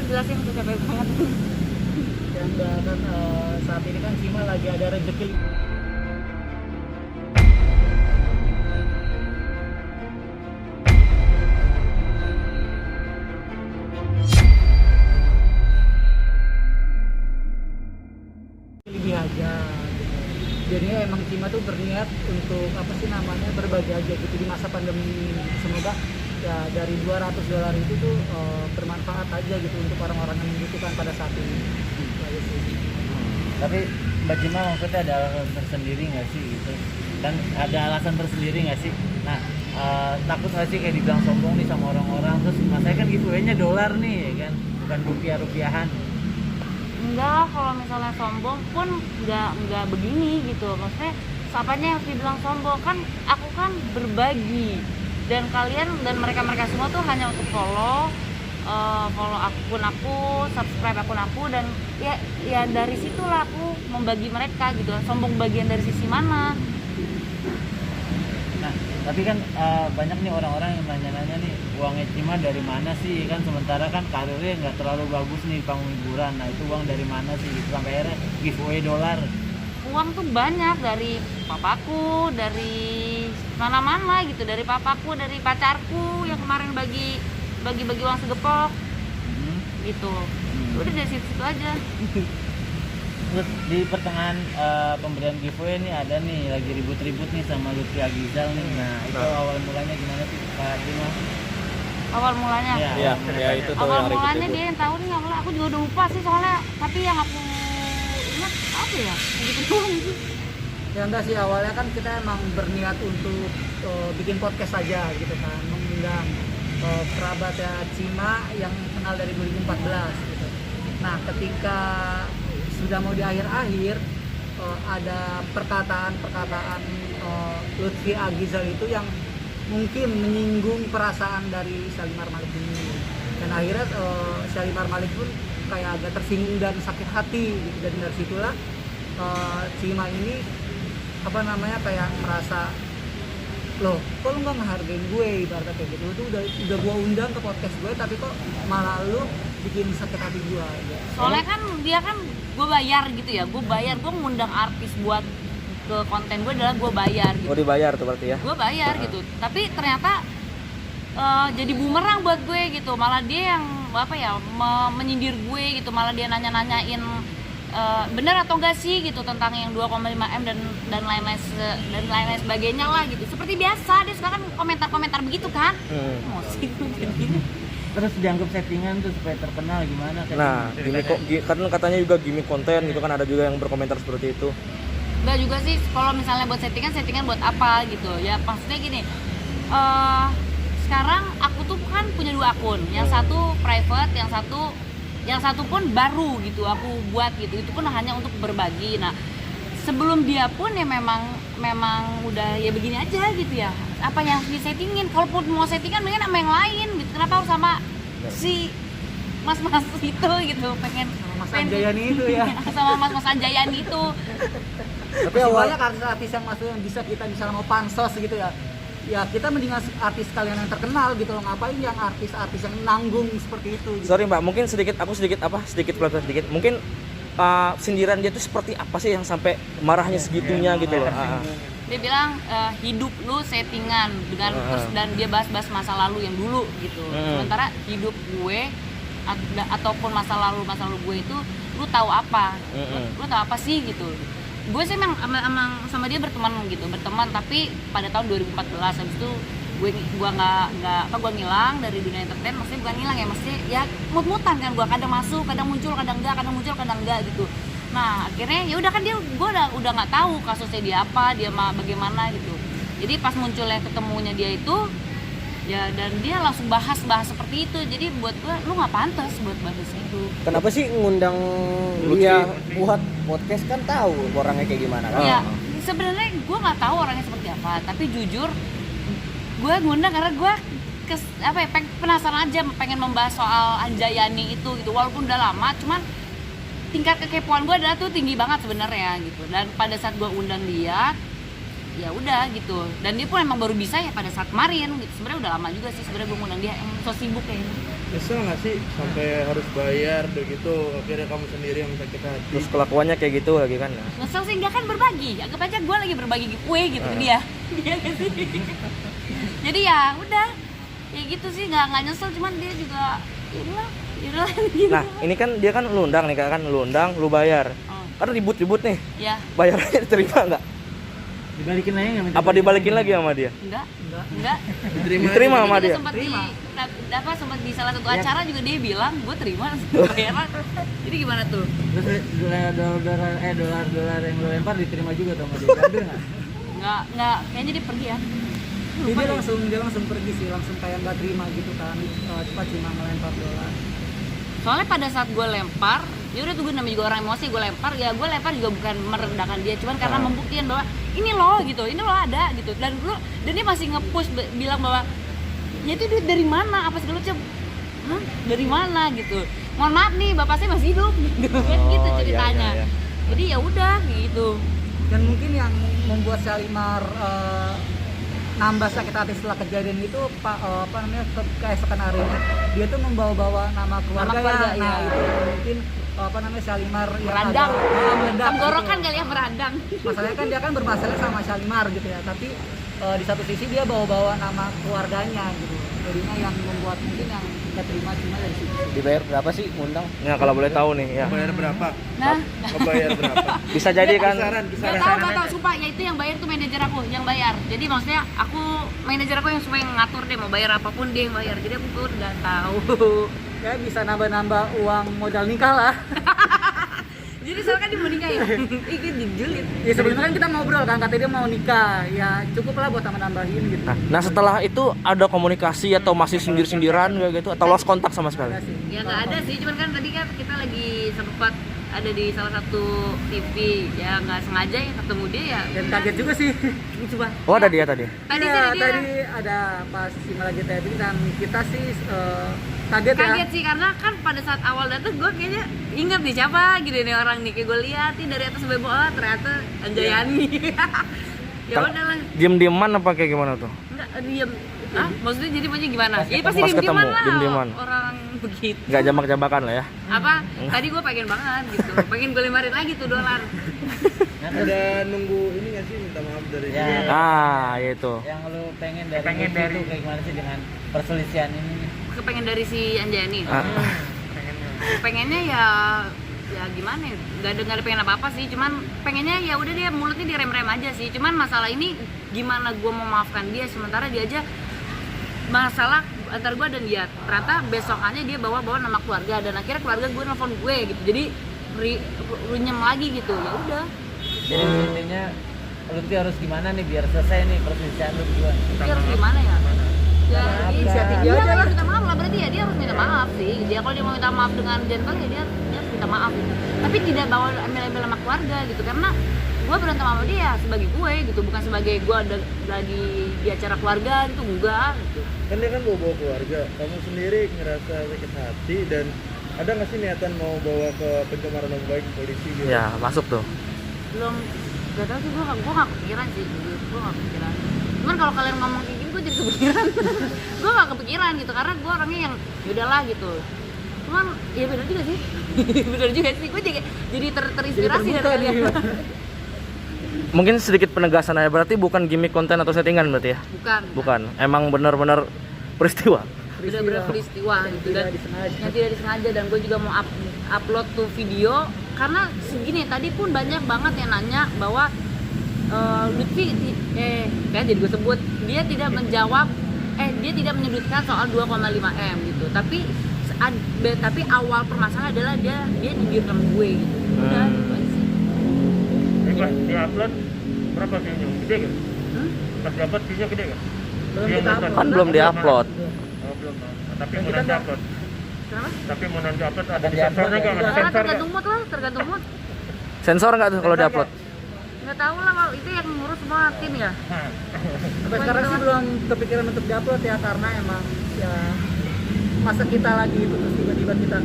jelasin tuh capek banget. Dan kan saat ini kan Cima lagi ada rezeki. Lebih aja gitu. Jadinya emang Cima tuh berniat untuk apa sih namanya berbagi aja gitu di masa pandemi ini. Semoga ya dari $200 itu tuh bermanfaat aja gitu untuk orang-orang yang membutuhkan pada saat ini. Gitu sih. Tapi Mbak Cima maksudnya ada alasan tersendiri nggak sih gitu? Dan ada alasan tersendiri nggak sih? Nah, takut nggak sih kayak dibilang sombong nih sama orang-orang, terus masanya kan giveaway-nya dolar nih ya kan, bukan rupiah-rupiahan. Enggak, kalau misalnya sombong pun enggak begini gitu. Maksudnya apanya yang dibilang sombong, kan aku kan berbagi, dan kalian dan mereka semua tuh hanya untuk follow akun aku, subscribe akun aku, dan ya dari situlah aku membagi mereka gitu. Sombong bagian dari sisi mana? Nah, tapi kan banyak nih orang-orang yang nanya-nanya nih, uangnya Cima dari mana sih? Kan sementara kan karirnya nggak terlalu bagus nih, panggung hiburan. Nah, itu uang dari mana sih? Gitu, sampai akhirnya giveaway dolar. Uang tuh banyak dari papaku, dari mana-mana gitu, dari papaku, dari pacarku yang kemarin bagi uang segepok gitu. Udah dari situ aja. Terus di pertengahan pemberian giveaway nih ada nih lagi ribut-ribut nih sama Lutfi Agizal nih. Nah, itu awal mulanya gimana sih Kak Cima? Awal mulanya? Iya, itu tuh Awal yang mulanya ribut-ribut. dia yang tahu nih, awalnya aku juga udah lupa sih soalnya. Tapi yang aku ingat apa ya? Gitu doang sih. Ya enggak sih, awalnya kan kita emang berniat untuk bikin podcast aja gitu kan, mengundang kerabat ya Cima yang kenal dari 2014 gitu. Nah, ketika sudah mau di akhir-akhir ada perkataan Lutfi Agizal itu yang mungkin menyinggung perasaan dari Syalimar Malik ini, dan akhirnya Syalimar Malik pun kayak agak tersinggung dan sakit hati gitu. Dan dari situlah Cima ini apa namanya kayak merasa, loh kok lu nggak ngehargain gue, ibaratnya kayak gitu. Itu udah gue undang ke podcast gue tapi kok malah lu bikin sakit hati gue gitu. Soalnya kan dia kan gue bayar gitu ya, gue ngundang artis buat ke konten gue adalah gue bayar gitu. Oh, dibayar tuh berarti ya? Gue bayar gitu, tapi ternyata jadi bumerang buat gue gitu. Malah dia yang apa ya, menyindir gue gitu, malah dia nanya-nanyain benar atau enggak sih gitu tentang yang 2,5M dan lain-lain sebagainya lah gitu. Seperti biasa dia sekarang komentar begitu kan. Emosi gue jadi. Terus dianggap settingan tuh supaya terkenal gimana? Nah, kan katanya juga gimmick konten gitu kan, ada juga yang berkomentar seperti itu. Enggak juga sih, kalau misalnya buat settingan buat apa gitu ya. Maksudnya gini, sekarang aku tuh kan punya 2 akun, yang satu private, yang satu pun baru gitu aku buat gitu. Itu pun hanya untuk berbagi. Nah, sebelum dia pun ya memang udah ya begini aja gitu ya. Apa yang harus disettingin? Kalaupun mau settingan mendingan sama yang lain gitu. Kenapa harus sama si mas-mas itu gitu, pengen Mas Anjayani itu ya. sama mas Anjayani itu. Tapi banyak artis-artis yang masuk yang bisa kita misalnya mau pansos gitu ya. Ya kita mendingan artis kalian yang terkenal gitu loh, ngapain yang artis-artis yang nanggung seperti itu gitu. Sorry Mbak, mungkin sedikit pelan sedikit. Mungkin sindiran dia tuh seperti apa sih yang sampai marahnya segitunya gitu loh. Dia bilang hidup lu settingan dengan terus, dan dia bahas masa lalu yang dulu gitu. Sementara hidup gue ataupun masa lalu gue itu lu tahu apa? Lu tahu apa sih gitu. Gue sih emang sama dia berteman, tapi pada tahun 2014 habis itu gue ngilang dari dunia entertain. Maksudnya bukan ngilang ya, maksudnya ya mut-mutan kan, gue kadang masuk, kadang muncul, kadang enggak gitu. Nah akhirnya ya udah kan gue udah nggak tahu kasusnya dia apa, dia bagaimana gitu. Jadi pas munculnya ketemunya dia itu ya, dan dia langsung bahas seperti itu. Jadi buat gue lu nggak pantas buat bahas itu. Kenapa sih ngundang dia buat podcast, kan tahu orangnya kayak gimana kan? Ya sebenarnya gue nggak tahu orangnya seperti apa, tapi jujur gue ngundang karena gue penasaran aja, pengen membahas soal Anjayani itu gitu. Walaupun udah lama, cuman tingkat kekepoan gue adalah tuh tinggi banget sebenarnya gitu. Dan pada saat gue undang dia ya udah gitu. Dan dia pun emang baru bisa ya pada saat kemarin gitu. Sebenarnya udah lama juga sih sebenarnya gue ngundang dia, emang so sibuk kayaknya. Nyesel nggak sih sampai harus bayar begitu, akhirnya kamu sendiri yang sakit hati? Terus kelakuannya kayak gitu lagi kan ya. Nyesel sih enggak, kan berbagi, anggap aja gue lagi berbagi kue gitu ke dia. Iya nggak sih? Jadi ya udah, ya gitu sih, nggak nyesel, cuman dia juga ya udahlah gitu. Nah ini kan dia kan lu undang nih kan, lu undang lu bayar. Kan ribut-ribut nih, Ya bayarnya diterima nggak? Dibalikin lagi nggak? Apa dibalikin lagi sama dia? enggak. Diterima sama Jadi dia? sempat sempat di salah satu acara juga dia bilang gue terima bayaran. Jadi gimana tuh? Terus dolar yang lo lempar diterima juga tuh sama dia. Ada nggak? Nggak, kayaknya dia pergi ya. Jadi dia langsung pergi sih, langsung kayak nggak terima gitu kan, cepat cuma ngelempar dolar. Soalnya pada saat gue lempar, ya udah tuh gue namanya juga orang emosi, gue lempar juga bukan merendahkan dia, cuman karena membuktikan bahwa ini loh gitu, ini loh ada gitu. Dan dia masih nge-push bilang bahwa ya itu duit dari mana, apa segala macam. Hah? Dari mana gitu. Mohon maaf nih, bapak saya masih hidup gitu kan, gitu ceritanya. Iya. Jadi ya udah gitu. Dan mungkin yang membuat Syalimar nambah sakit hati setelah kejadian itu keesokan harinya dia tuh membawa-bawa nama keluarga, ya. Nah itu mungkin Syalimar yang Merandang. meledak Tenggorokan gitu. kali ya, merandang. Masalahnya kan dia kan bermasalah sama Syalimar gitu ya, tapi di satu sisi dia bawa-bawa nama keluarganya gitu, jadinya yang membuat mungkin yang nggak terima cuma dari situ. Dibayar berapa sih ngundang? Nah kalau boleh tahu nih ya. Bayar berapa? Nah, Bayar berapa? Bisa jadi kan. Kisaran. Gak tau, sumpah, ya itu yang bayar tuh manajer aku, yang bayar. Jadi maksudnya manajer aku yang supaya ngatur deh, mau bayar apapun dia yang bayar. Jadi aku tuh nggak tahu. Kayak bisa nambah-nambah uang modal nikah lah. Jadi soalnya kan dia mau nikah ya? Ikut dijulit. Ya sebelumnya kan kita ngobrol kan, katanya dia mau nikah, ya cukup lah buat tambah-nambahin gitu. Nah setelah itu ada komunikasi atau masih sindir-sindiran kayak gitu atau lost kontak sama sekali? Enggak sih. Ya nggak ada sih, cuman kan tadi kan kita lagi sempat ada di salah satu TV, ya nggak sengaja ya ketemu dia ya. Dan kaget juga sih. Coba. Oh ada dia tadi? Tadi Iya, sih ada dia. tadi ada pas Sima lagi tapping dan kita sih kaget ya. Kaget sih karena kan pada saat awal datang gue kayaknya ingat nih siapa gitu nih orang nih, kayak gue lihat nih dari atas sampai bawah ternyata Anjayani. Ya udahlah, Diem-dieman apa kayak gimana tuh? enggak diem. Ah, maksudnya jadi maunya gimana? Ya pasti Pas diem-dieman ketemu, lah. diem-dieman. Orang begitu. Nggak jambak-jambakan lah ya? Apa? Tadi gue pengen banget gitu. Pengen gue lemparin lagi tuh dolar. Ada nunggu ini nggak sih minta maaf dari Ya. dia? Ah itu. Yang lo pengen dari itu kayak gimana sih dengan perselisihan ini? Kepengen dari si Anjayani. Ah. Pengennya ya gimana ya, nggak ada pengen apa-apa sih, cuman pengennya ya udah dia mulutnya direm-rem aja sih. Cuman masalah ini gimana gue mau maafkan dia sementara dia aja masalah antar gue dan dia, ternyata besokannya dia bawa nama keluarga dan akhirnya keluarga gue nelfon gue gitu, jadi runyem lagi gitu. Ya udah, Jadi intinya lu tuh harus gimana nih biar selesai nih perselisihan lu berdua? dia harus gimana ya? Ya, inisiatif dia dia aja lah. harus minta maaf lah, berarti ya dia harus minta maaf sih. Dia kalau dia mau minta maaf dengan gentle ya dia harus minta maaf gitu. Tapi tidak bawa embel-embel sama keluarga gitu, karena gue berantem sama dia sebagai gue gitu, bukan sebagai gue ada lagi di acara keluarga gitu, enggak gitu. Kan dia kan bawa keluarga, kamu sendiri ngerasa sakit hati dan ada nggak sih niatan mau bawa ke pencemaran nama baik polisi gitu? Ya masuk tuh. Belum, gak tau sih, gue gak kepikiran sih, gue gak kepikiran. Cuman kalau kalian ngomong kayak gini gue jadi kepikiran. Gue gak kepikiran gitu, karena gue orangnya yang yaudahlah gitu. Cuman ya bener juga sih. Bener juga sih, gue jadi terinspirasi dari kalian. Mungkin sedikit penegasan aja, berarti bukan gimmick konten atau settingan berarti ya? Bukan. Emang benar-benar peristiwa. Bener-bener peristiwa gitu, dan yang tidak disengaja. Dan gue juga mau upload tuh video karena segini tadi pun banyak banget yang nanya bahwa Lutfi kayak jadi gue sebut dia tidak menjawab dia tidak menyebutkan soal 2,5M gitu, tapi awal permasalahan adalah dia nyindir sama gue gitu. Udah gitu aja sih. Pas di-upload berapa view-nya? Gede kan? Pas di-upload view-nya gede kan? Belum kita upload. Kan belum diupload. Oh, belum. Tapi Ya, mau kita nanti nggak- upload. Kenapa? Tapi mau nanti upload ada Akan di sensornya di-upload nggak? ya? Ada Karena sensor nggak? tergantung mood. Sensor nggak tuh kalau diupload? Nggak tahu lah, kalau itu yang ngurus semua tim ya. Sampai sekarang sih belum kepikiran untuk diupload ya, karena emang ya masa kita lagi itu terus tiba-tiba kita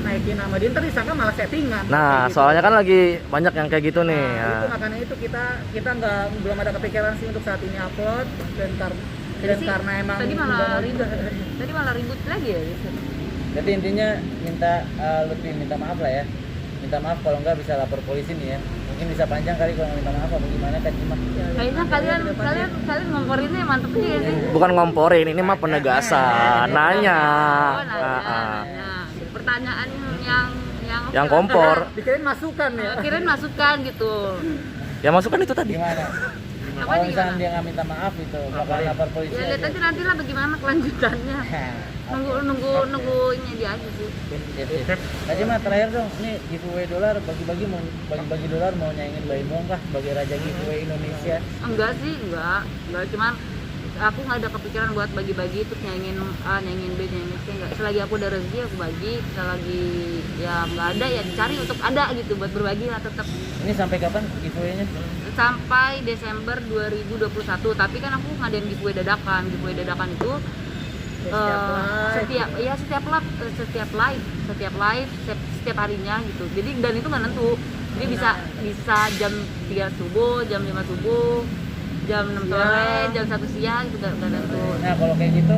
naik naikin nama dia, ntar disangka malah settingan. Nah, kayak gitu. soalnya kan lagi banyak yang kayak gitu nih. Nah, Ya. itu makanya itu kita belum ada kepikiran sih untuk saat ini upload dan Sih, karena emang tadi udah malah mau ribut. juga. Tadi malah ribut lagi ya gitu. Jadi intinya Lutfi minta maaf lah ya. Minta maaf kalau nggak bisa lapor polisi nih ya. Mungkin bisa panjang kali kalau nggak minta maaf apa gimana kan Cima. Kayaknya kalian ngomporinnya mantep juga sih. Bukan ngomporin, ini mah penegasan, nanya. Oh, nanya. Pertanyaan Yang kompor. Dikirain masukan ya. Kirain masukan gitu. Ya masukan itu tadi. Gimana? Apa Kalau nih, misalnya gimana? dia nggak minta maaf itu bakal lapor polisi. Ya lihat aja. aja nanti lah bagaimana kelanjutannya. Nunggu ini dia aja sih. Nah Cima terakhir dong, ini giveaway dolar bagi dolar mau nyaingin Baimong kah sebagai raja giveaway Indonesia? Enggak sih, enggak cuman aku nggak ada kepikiran buat bagi-bagi terus nyanyiin A, nyanyiin B, nyanyiin C, enggak. Selagi aku ada rezeki aku bagi, selagi ya nggak ada ya dicari untuk ada gitu buat berbagi lah tetap. Ini sampai kapan giveaway-nya? Sampai Desember 2021, tapi kan aku ngadain giveaway dadakan itu setiap live setiap harinya gitu. Jadi dan itu nggak nentu. Jadi bisa jam 3 subuh, jam 5 subuh, jam 6 sore, jam 1 siang gitu nggak nentu. Nah kalau kayak gitu